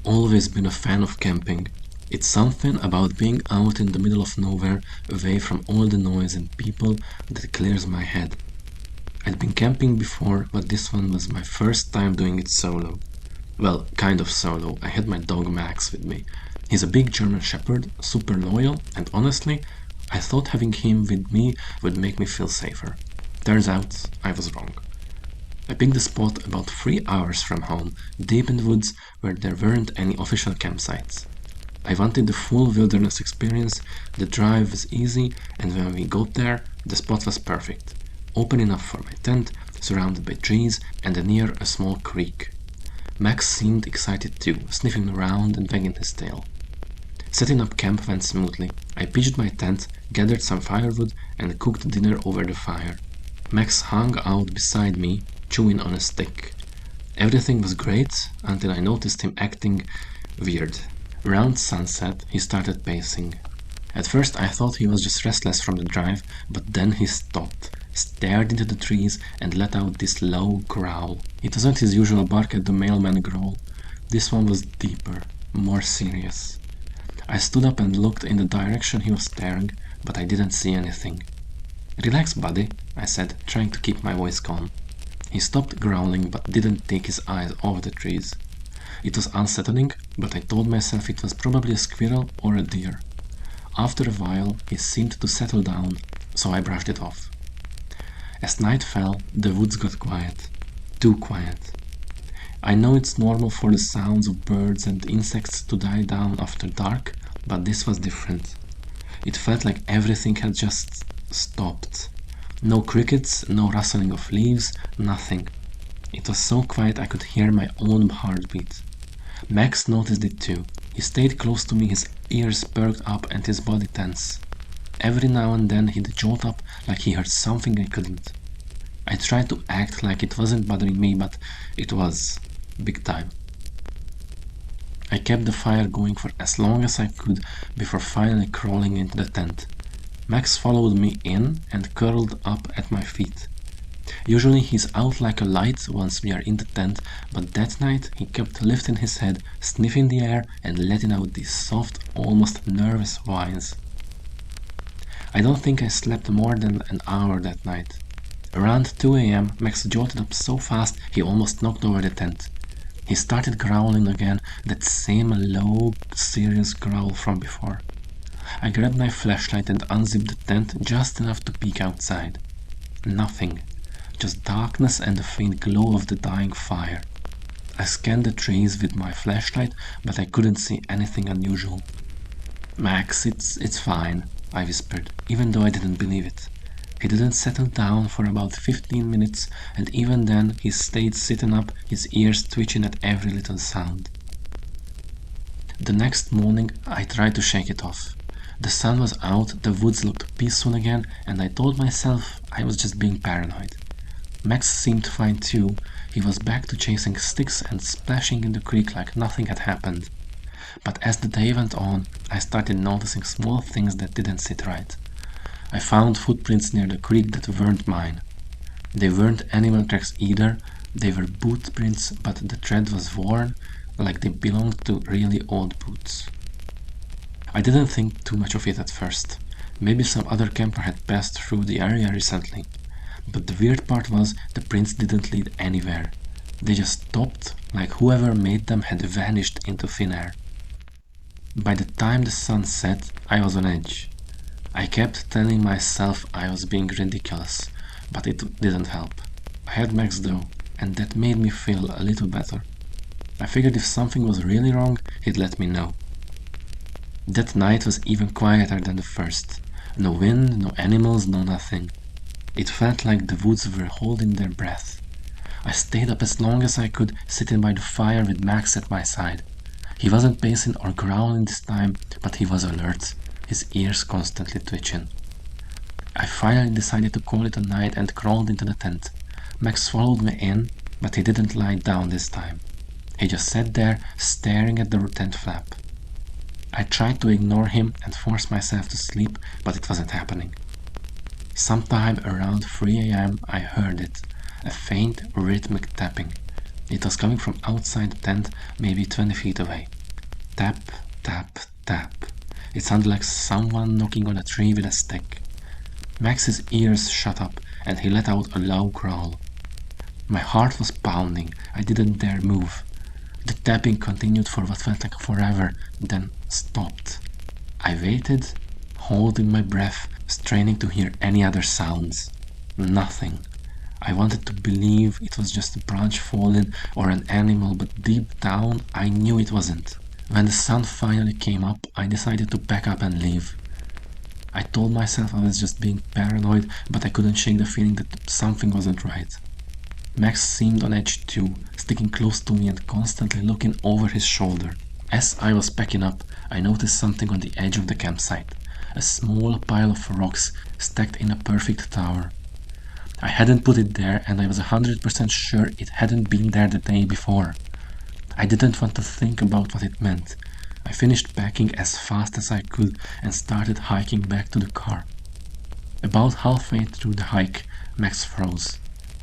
always been a fan of camping. It's something about being out in the middle of nowhere, away from all the noise and people, that clears my head. I'd been camping before, but this one was my first time doing it solo. Well, kind of solo. I had my dog Max with me. He's a big German Shepherd, super loyal, and honestly, I thought having him with me would make me feel safer. Turns out, I was wrong. I picked a spot about 3 hours from home, deep in the woods where there weren't any official campsites. I wanted the full wilderness experience, the drive was easy, and when we got there, the spot was perfect. Open enough for my tent, surrounded by trees, and near a small creek. Max seemed excited too, sniffing around and wagging his tail. Setting up camp went smoothly. I pitched my tent, gathered some firewood, and cooked dinner over the fire. Max hung out beside me, chewing on a stick. Everything was great until I noticed him acting weird. Around sunset, he started pacing. At first I thought he was just restless from the drive, but then he stopped, stared into the trees, and let out this low growl. It wasn't his usual bark at the mailman growl. This one was deeper, more serious. I stood up and looked in the direction he was staring, but I didn't see anything. "Relax, buddy," I said, trying to keep my voice calm. He stopped growling but didn't take his eyes off the trees. It was unsettling, but I told myself it was probably a squirrel or a deer. After a while, he seemed to settle down, so I brushed it off. As night fell, the woods got quiet. Too quiet. I know it's normal for the sounds of birds and insects to die down after dark, but this was different. It felt like everything had just stopped. No crickets, no rustling of leaves, nothing. It was so quiet I could hear my own heartbeat. Max noticed it too. He stayed close to me, his ears perked up and his body tense. Every now and then he'd jolt up like he heard something I couldn't. I tried to act like it wasn't bothering me, but it was. Big time. I kept the fire going for as long as I could before finally crawling into the tent. Max followed me in and curled up at my feet. Usually he's out like a light once we are in the tent, but that night he kept lifting his head, sniffing the air and letting out these soft, almost nervous whines. I don't think I slept more than an hour that night. Around 2 a.m. Max jolted up so fast he almost knocked over the tent. He started growling again, that same low, serious growl from before. I grabbed my flashlight and unzipped the tent just enough to peek outside. Nothing. Just darkness and the faint glow of the dying fire. I scanned the trees with my flashlight, but I couldn't see anything unusual. "Max, it's fine," I whispered, even though I didn't believe it. He didn't settle down for about 15 minutes, and even then he stayed sitting up, his ears twitching at every little sound. The next morning I tried to shake it off. The sun was out, the woods looked peaceful again, and I told myself I was just being paranoid. Max seemed fine too. He was back to chasing sticks and splashing in the creek like nothing had happened. But as the day went on, I started noticing small things that didn't sit right. I found footprints near the creek that weren't mine. They weren't animal tracks either, they were boot prints, but the tread was worn, like they belonged to really old boots. I didn't think too much of it at first. Maybe some other camper had passed through the area recently. But the weird part was the prints didn't lead anywhere. They just stopped, like whoever made them had vanished into thin air. By the time the sun set, I was on edge. I kept telling myself I was being ridiculous, but it didn't help. I had Max though, and that made me feel a little better. I figured if something was really wrong, he'd let me know. That night was even quieter than the first. No wind, no animals, no nothing. It felt like the woods were holding their breath. I stayed up as long as I could, sitting by the fire with Max at my side. He wasn't pacing or growling this time, but he was alert, his ears constantly twitching. I finally decided to call it a night and crawled into the tent. Max followed me in, but he didn't lie down this time. He just sat there, staring at the tent flap. I tried to ignore him and force myself to sleep, but it wasn't happening. Sometime around 3 a.m. I heard it, a faint, rhythmic tapping. It was coming from outside the tent, maybe 20 feet away. Tap, tap, tap. It sounded like someone knocking on a tree with a stick. Max's ears shut up and he let out a low growl. My heart was pounding. I didn't dare move. The tapping continued for what felt like forever, then stopped. I waited, holding my breath, straining to hear any other sounds. Nothing. I wanted to believe it was just a branch falling or an animal, but deep down I knew it wasn't. When the sun finally came up, I decided to pack up and leave. I told myself I was just being paranoid, but I couldn't shake the feeling that something wasn't right. Max seemed on edge too, sticking close to me and constantly looking over his shoulder. As I was packing up, I noticed something on the edge of the campsite. A small pile of rocks stacked in a perfect tower. I hadn't put it there and I was 100% sure it hadn't been there the day before. I didn't want to think about what it meant. I finished packing as fast as I could and started hiking back to the car. About halfway through the hike, Max froze.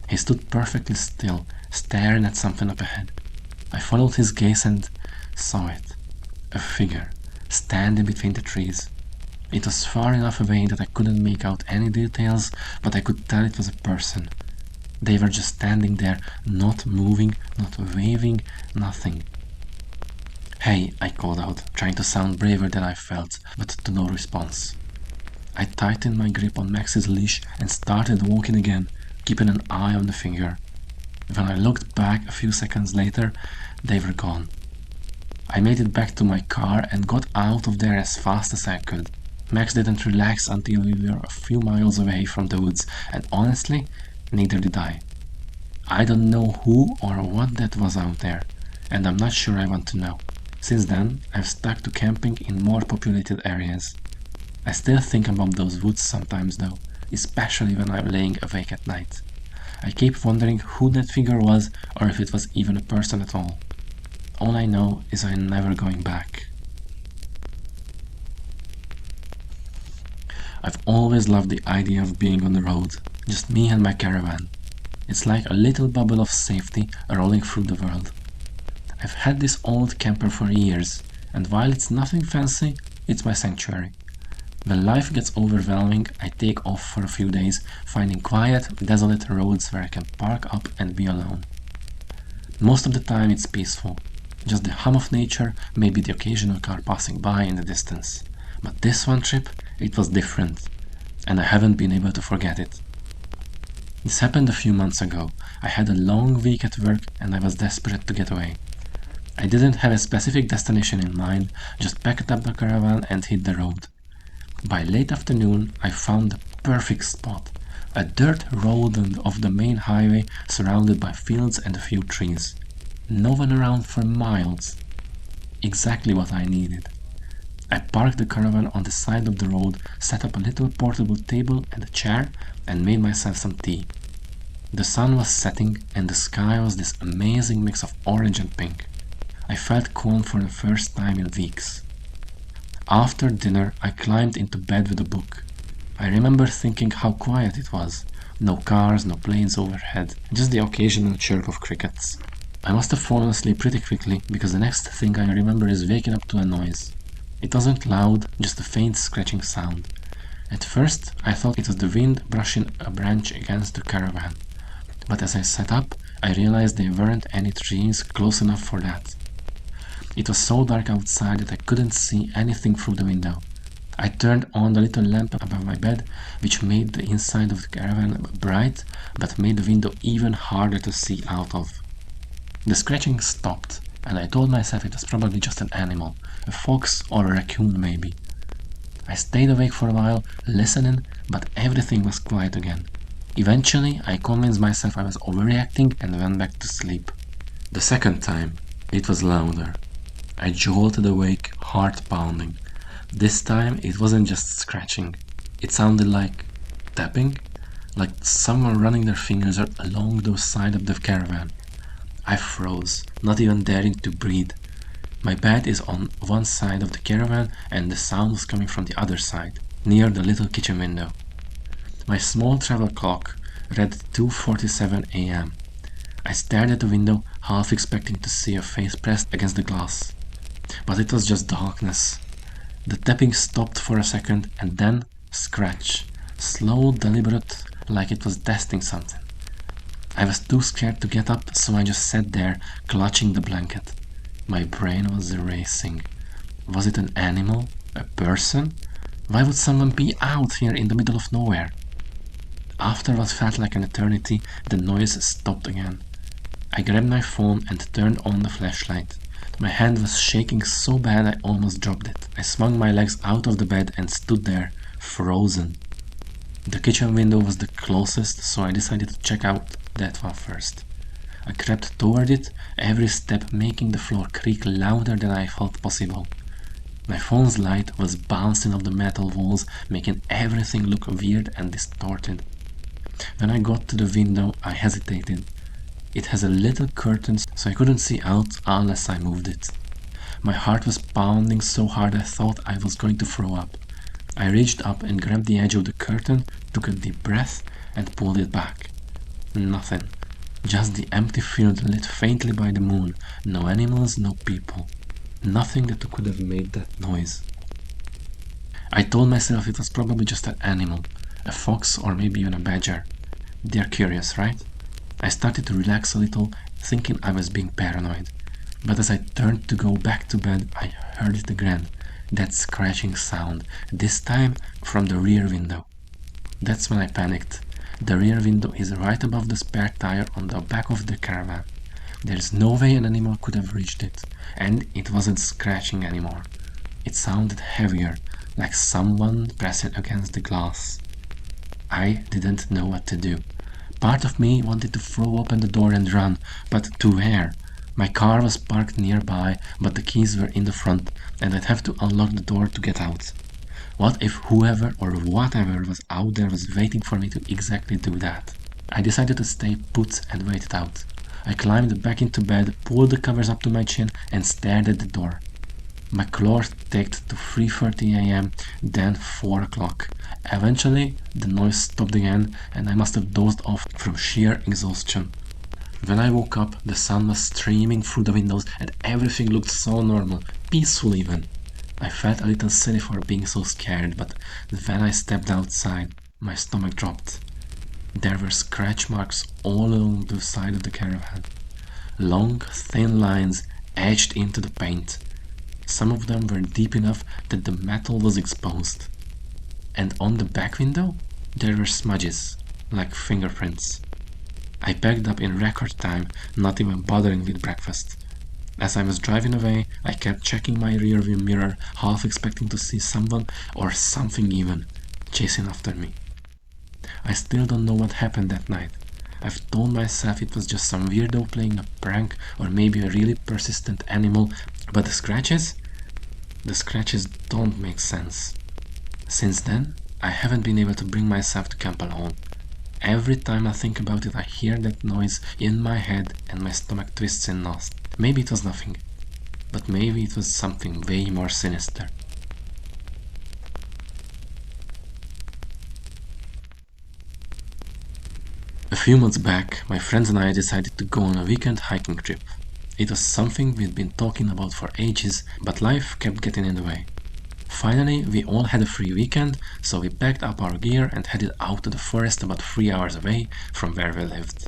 He stood perfectly still, staring at something up ahead. I followed his gaze and saw it. A figure, standing between the trees. It was far enough away that I couldn't make out any details, but I could tell it was a person. They were just standing there, not moving, not waving, nothing. "Hey," I called out, trying to sound braver than I felt, but to no response. I tightened my grip on Max's leash and started walking again, keeping an eye on the figure. When I looked back a few seconds later, they were gone. I made it back to my car and got out of there as fast as I could. Max didn't relax until we were a few miles away from the woods, and honestly, neither did I. I don't know who or what that was out there, and I'm not sure I want to know. Since then, I've stuck to camping in more populated areas. I still think about those woods sometimes though, especially when I'm laying awake at night. I keep wondering who that figure was or if it was even a person at all. All I know is I'm never going back. I've always loved the idea of being on the road, just me and my caravan. It's like a little bubble of safety rolling through the world. I've had this old camper for years, and while it's nothing fancy, it's my sanctuary. When life gets overwhelming, I take off for a few days, finding quiet, desolate roads where I can park up and be alone. Most of the time it's peaceful, just the hum of nature, maybe the occasional car passing by in the distance. But this one trip, it was different, and I haven't been able to forget it. This happened a few months ago. I had a long week at work and I was desperate to get away. I didn't have a specific destination in mind, just packed up the caravan and hit the road. By late afternoon, I found the perfect spot, a dirt road off the main highway surrounded by fields and a few trees. No one around for miles. Exactly what I needed. I parked the caravan on the side of the road, set up a little portable table and a chair, and made myself some tea. The sun was setting and the sky was this amazing mix of orange and pink. I felt calm for the first time in weeks. After dinner, I climbed into bed with a book. I remember thinking how quiet it was. No cars, no planes overhead, just the occasional chirp of crickets. I must have fallen asleep pretty quickly because the next thing I remember is waking up to a noise. It wasn't loud, just a faint scratching sound. At first, I thought it was the wind brushing a branch against the caravan. But as I sat up, I realized there weren't any trees close enough for that. It was so dark outside that I couldn't see anything through the window. I turned on the little lamp above my bed, which made the inside of the caravan bright, but made the window even harder to see out of. The scratching stopped, and I told myself it was probably just an animal, a fox or a raccoon maybe. I stayed awake for a while, listening, but everything was quiet again. Eventually, I convinced myself I was overreacting and went back to sleep. The second time, it was louder. I jolted awake, heart pounding. This time, it wasn't just scratching. It sounded like tapping, like someone running their fingers along the side of the caravan. I froze, not even daring to breathe. My bed is on one side of the caravan and the sound was coming from the other side, near the little kitchen window. My small travel clock read 2:47 a.m. I stared at the window, half expecting to see a face pressed against the glass. But it was just darkness. The tapping stopped for a second and then scratch. Slow, deliberate, like it was testing something. I was too scared to get up, so I just sat there, clutching the blanket. My brain was racing. Was it an animal? A person? Why would someone be out here in the middle of nowhere? After what felt like an eternity, the noise stopped again. I grabbed my phone and turned on the flashlight. My hand was shaking so bad I almost dropped it. I swung my legs out of the bed and stood there, frozen. The kitchen window was the closest, so I decided to check out that one first. I crept toward it, every step making the floor creak louder than I thought possible. My phone's light was bouncing off the metal walls, making everything look weird and distorted. When I got to the window, I hesitated. It has a little curtain, so I couldn't see out unless I moved it. My heart was pounding so hard I thought I was going to throw up. I reached up and grabbed the edge of the curtain, took a deep breath, and pulled it back. Nothing. Just the empty field lit faintly by the moon. No animals, no people. Nothing that could have made that noise. I told myself it was probably just an animal, a fox or maybe even a badger. They're curious, right? I started to relax a little, thinking I was being paranoid. But as I turned to go back to bed, I heard it again. That scratching sound, this time from the rear window. That's when I panicked. The rear window is right above the spare tire on the back of the caravan. There's no way an animal could have reached it, and it wasn't scratching anymore. It sounded heavier, like someone pressing against the glass. I didn't know what to do. Part of me wanted to throw open the door and run, but to where? My car was parked nearby, but the keys were in the front, and I'd have to unlock the door to get out. What if whoever or whatever was out there was waiting for me to exactly do that? I decided to stay put and wait it out. I climbed back into bed, pulled the covers up to my chin, and stared at the door. My clock ticked to 3:30 a.m., then 4 o'clock. Eventually, the noise stopped again, and I must have dozed off from sheer exhaustion. When I woke up, the sun was streaming through the windows, and everything looked so normal, peaceful even. I felt a little silly for being so scared, but when I stepped outside, my stomach dropped. There were scratch marks all along the side of the caravan. Long, thin lines etched into the paint. Some of them were deep enough that the metal was exposed. And on the back window, there were smudges, like fingerprints. I packed up in record time, not even bothering with breakfast. As I was driving away, I kept checking my rearview mirror, half expecting to see someone, or something even, chasing after me. I still don't know what happened that night. I've told myself it was just some weirdo playing a prank, or maybe a really persistent animal, but the scratches? The scratches don't make sense. Since then, I haven't been able to bring myself to camp alone. Every time I think about it, I hear that noise in my head and my stomach twists in knots. Maybe it was nothing, but maybe it was something way more sinister. A few months back, my friends and I decided to go on a weekend hiking trip. It was something we'd been talking about for ages, but life kept getting in the way. Finally, we all had a free weekend, so we packed up our gear and headed out to the forest about 3 hours away from where we lived.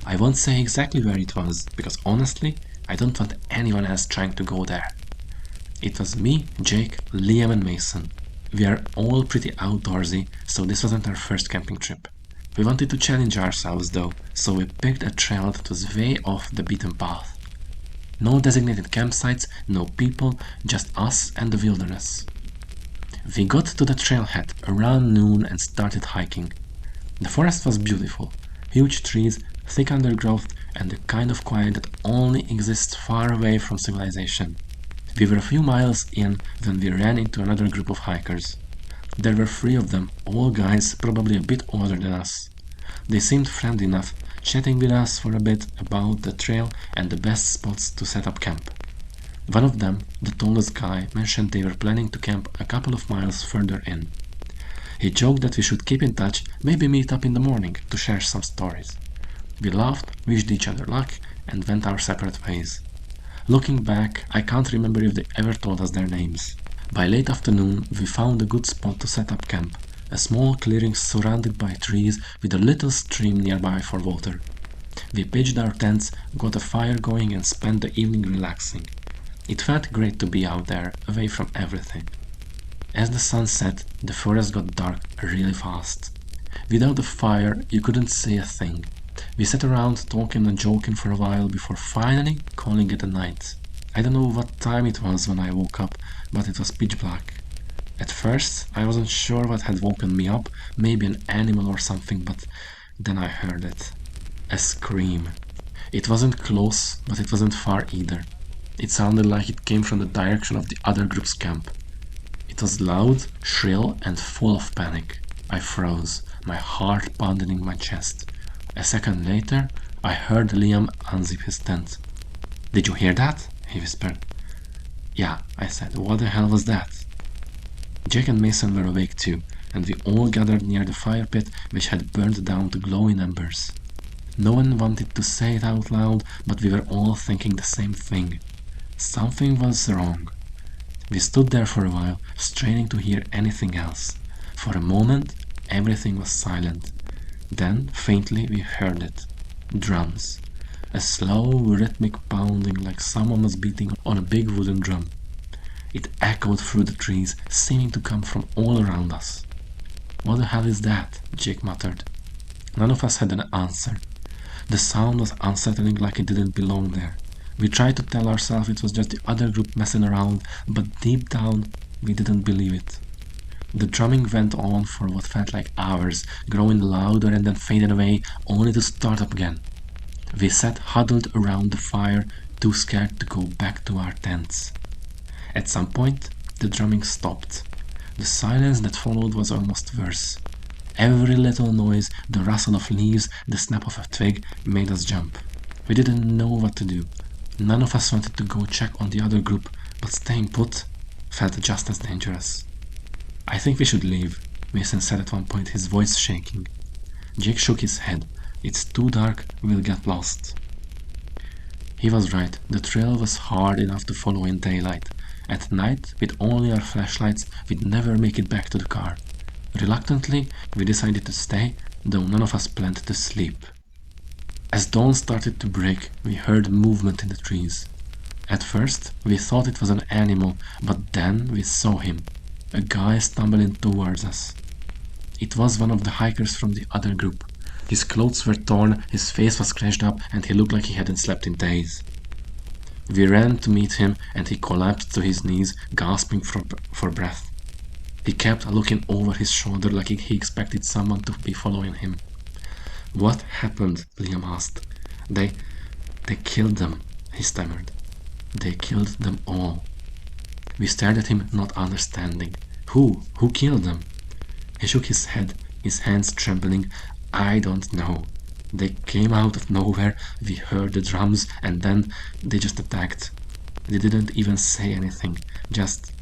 I won't say exactly where it was, because honestly, I don't want anyone else trying to go there. It was me, Jake, Liam and Mason. We are all pretty outdoorsy, so this wasn't our first camping trip. We wanted to challenge ourselves though, so we picked a trail that was way off the beaten path. No designated campsites, no people, just us and the wilderness. We got to the trailhead around noon and started hiking. The forest was beautiful. Huge trees, thick undergrowth, and the kind of quiet that only exists far away from civilization. We were a few miles in when we ran into another group of hikers. There were 3 of them, all guys, probably a bit older than us. They seemed friendly enough, chatting with us for a bit about the trail and the best spots to set up camp. One of them, the tallest guy, mentioned they were planning to camp a couple of miles further in. He joked that we should keep in touch, maybe meet up in the morning to share some stories. We laughed, wished each other luck, and went our separate ways. Looking back, I can't remember if they ever told us their names. By late afternoon, we found a good spot to set up camp, a small clearing surrounded by trees with a little stream nearby for water. We pitched our tents, got a fire going, and spent the evening relaxing. It felt great to be out there, away from everything. As the sun set, the forest got dark really fast. Without the fire, you couldn't see a thing. We sat around talking and joking for a while before finally calling it a night. I don't know what time it was when I woke up, but it was pitch black. At first, I wasn't sure what had woken me up, maybe an animal or something, but then I heard it. A scream. It wasn't close, but it wasn't far either. It sounded like it came from the direction of the other group's camp. It was loud, shrill, and full of panic. I froze, my heart pounding in my chest. A second later, I heard Liam unzip his tent. "Did you hear that?" he whispered. "Yeah," I said. "What the hell was that?" Jake and Mason were awake too, and we all gathered near the fire pit which had burned down to glowing embers. No one wanted to say it out loud, but we were all thinking the same thing. Something was wrong. We stood there for a while, straining to hear anything else. For a moment, everything was silent. Then, faintly, we heard it. Drums. A slow, rhythmic pounding like someone was beating on a big wooden drum. It echoed through the trees, seeming to come from all around us. "What the hell is that?" Jake muttered. None of us had an answer. The sound was unsettling, like it didn't belong there. We tried to tell ourselves it was just the other group messing around, but deep down, we didn't believe it. The drumming went on for what felt like hours, growing louder and then fading away, only to start up again. We sat huddled around the fire, too scared to go back to our tents. At some point, the drumming stopped. The silence that followed was almost worse. Every little noise, the rustle of leaves, the snap of a twig, made us jump. We didn't know what to do. None of us wanted to go check on the other group, but staying put felt just as dangerous. "I think we should leave," Mason said at one point, his voice shaking. Jake shook his head. "It's too dark, we'll get lost." He was right. The trail was hard enough to follow in daylight. At night, with only our flashlights, we'd never make it back to the car. Reluctantly, we decided to stay, though none of us planned to sleep. As dawn started to break, we heard movement in the trees. At first, we thought it was an animal, but then we saw him. A guy stumbling towards us. It was one of the hikers from the other group. His clothes were torn, his face was scratched up, and he looked like he hadn't slept in days. We ran to meet him, and he collapsed to his knees, gasping for breath. He kept looking over his shoulder like he expected someone to be following him. "What happened?" Liam asked. They killed them," he stammered. "They killed them all." We stared at him, not understanding. Who killed them?" He shook his head, his hands trembling. "I don't know. They came out of nowhere, we heard the drums, and then they just attacked. They didn't even say anything, just..."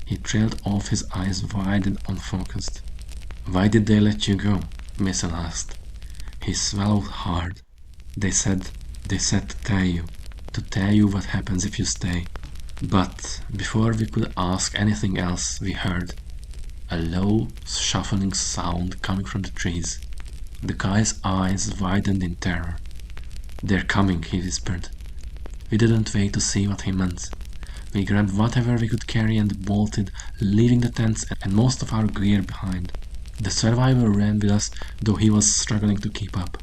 He trailed off, his eyes wide and unfocused. "Why did they let you go?" Mason asked. He swallowed hard. They said to tell you what happens if you stay." But before we could ask anything else, we heard a low, shuffling sound coming from the trees. The guy's eyes widened in terror. "They're coming," he whispered. We didn't wait to see what he meant. We grabbed whatever we could carry and bolted, leaving the tents and most of our gear behind. The survivor ran with us, though he was struggling to keep up.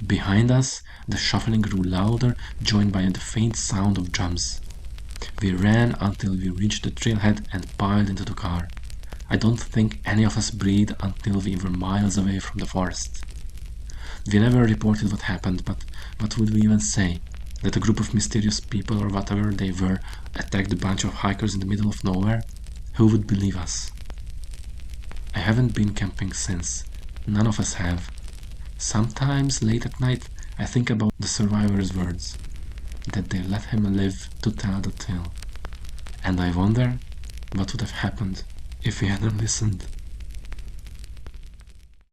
Behind us, the shuffling grew louder, joined by the faint sound of drums. We ran until we reached the trailhead and piled into the car. I don't think any of us breathed until we were miles away from the forest. We never reported what happened, but what would we even say? That a group of mysterious people, or whatever they were, attacked a bunch of hikers in the middle of nowhere? Who would believe us? I haven't been camping since. None of us have. Sometimes, late at night, I think about the survivor's words, that they let him live to tell the tale. And I wonder what would have happened if we hadn't listened.